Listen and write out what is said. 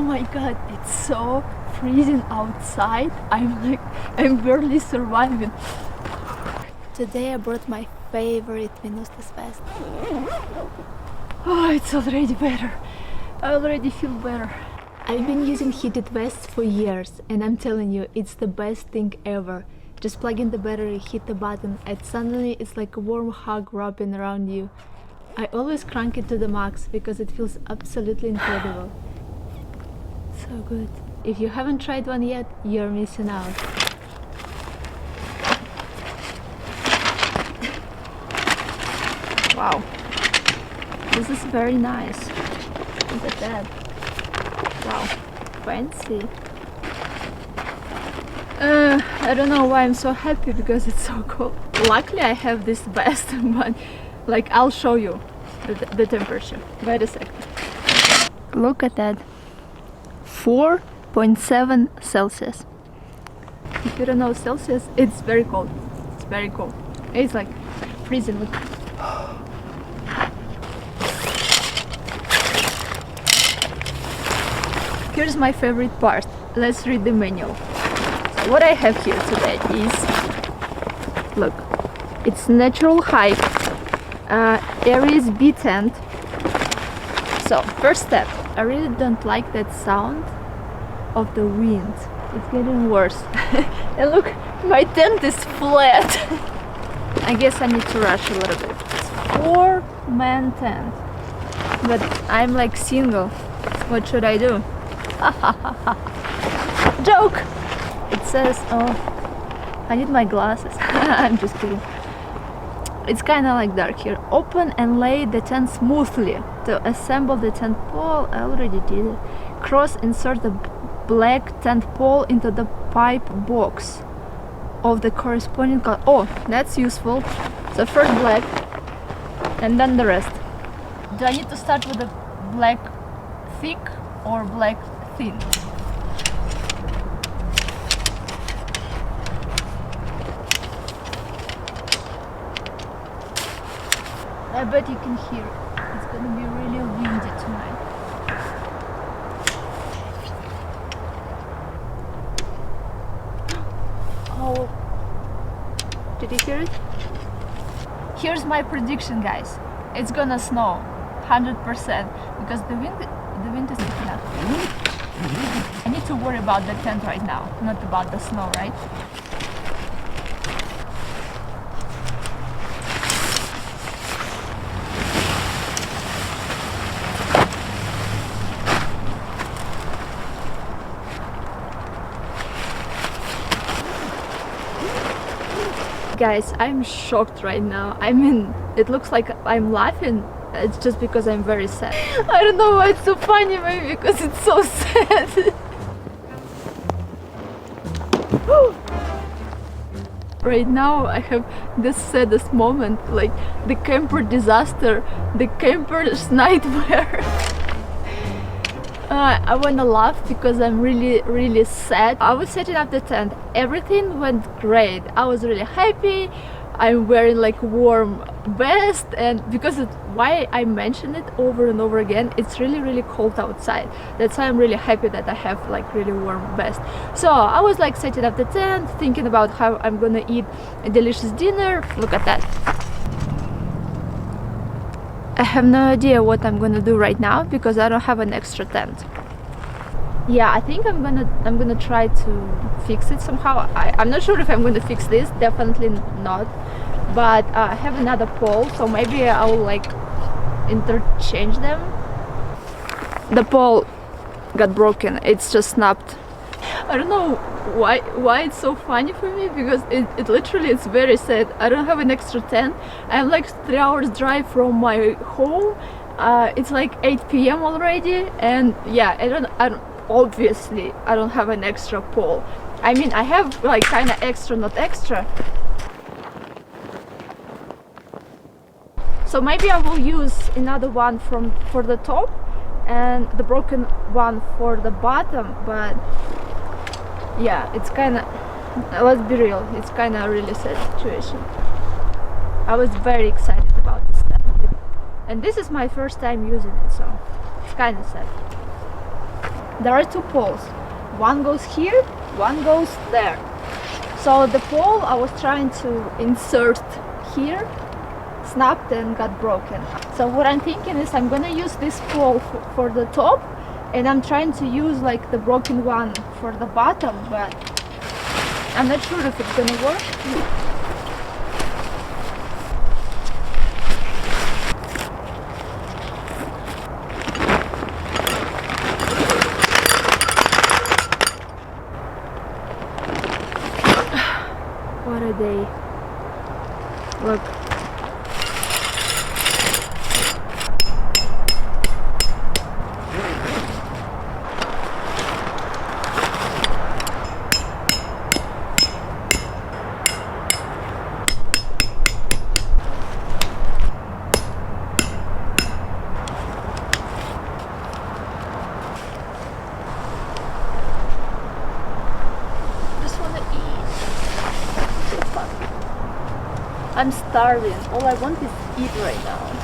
my god, it's so freezing outside. I'm barely surviving. Today I brought my favorite Venustas vest. Oh, it's already better. I already feel better. I've been using heated vests for years, and I'm telling you, it's the best thing ever. Just plug in the battery, hit the button, and suddenly it's like a warm hug wrapping around you. I always crank it to the max because it feels absolutely incredible. So good. If you haven't tried one yet, you're missing out. Wow. This is very nice. Look at that. Wow. Fancy. I don't know why I'm so happy because it's so cold. Luckily I have this vest, but like I'll show you the temperature. Wait a second. Look at that. 4.7 Celsius. If you don't know Celsius, it's very cold. It's very cold. It's like freezing. Look. Here's my favorite part. Let's read the manual. So what I have here today is, look, it's natural hike, Aries B tent. So first step, I really don't like that sound of the wind. It's getting worse. And look, my tent is flat. I guess I need to rush a little bit. It's 4-man tent, but I'm like single. What should I do? Joke! It says, oh, I need my glasses. I'm just kidding. It's kind of like dark here. Open and lay the tent smoothly. To assemble the tent pole, I already did it. Cross, insert the black tent pole into the pipe box of the corresponding color. Oh, that's useful. So first black and then the rest. Do I need to start with the black thick or black thin? I bet you can hear it. It's gonna be really windy tonight. Oh, did you hear it? Here's my prediction, guys. It's gonna snow 100% because the wind is picking up. I need to worry about the tent right now, not about the snow, right? Guys, I'm shocked right now. I mean, it looks like I'm laughing. It's just because I'm very sad. I don't know why it's so funny, maybe because it's so sad. Right now I have the saddest moment, like the camper disaster, the camper's nightmare. I wanna laugh because I'm really sad. I was setting up the tent, everything went great. I was really happy. I'm wearing like warm vest, and because why I mention it over and over again, it's really cold outside. That's why I'm really happy that I have like really warm vest. So I was like setting up the tent, thinking about how I'm gonna eat a delicious dinner. Look at that. I have no idea what I'm gonna do right now because I don't have an extra tent. Yeah, I think I'm gonna try to fix it somehow. I'm not sure if I'm gonna fix this, definitely not. But I have another pole, so maybe I will like interchange them. The pole got broken, it's just snapped. I don't know why it's so funny for me, because it literally, it's very sad. I don't have an extra tent. I'm like 3 hours drive from my home. It's like 8 p.m. already, and yeah, obviously I don't have an extra pole. I mean, I have like kind of extra, not extra. So maybe I will use another one for the top and the broken one for the bottom, but yeah, it's kind of, let's be real, it's kind of a really sad situation. I was very excited about this tent, and this is my first time using it, so it's kind of sad. there are two poles. One goes here, one goes there. So the pole I was trying to insert here snapped and got broken. So what I'm thinking is I'm gonna use this pole for the top, and I'm trying to use like the broken one for the bottom, but I'm not sure if it's gonna work. What a day. Look. Just wanna eat. So fun. I'm starving. All I want is eat right now.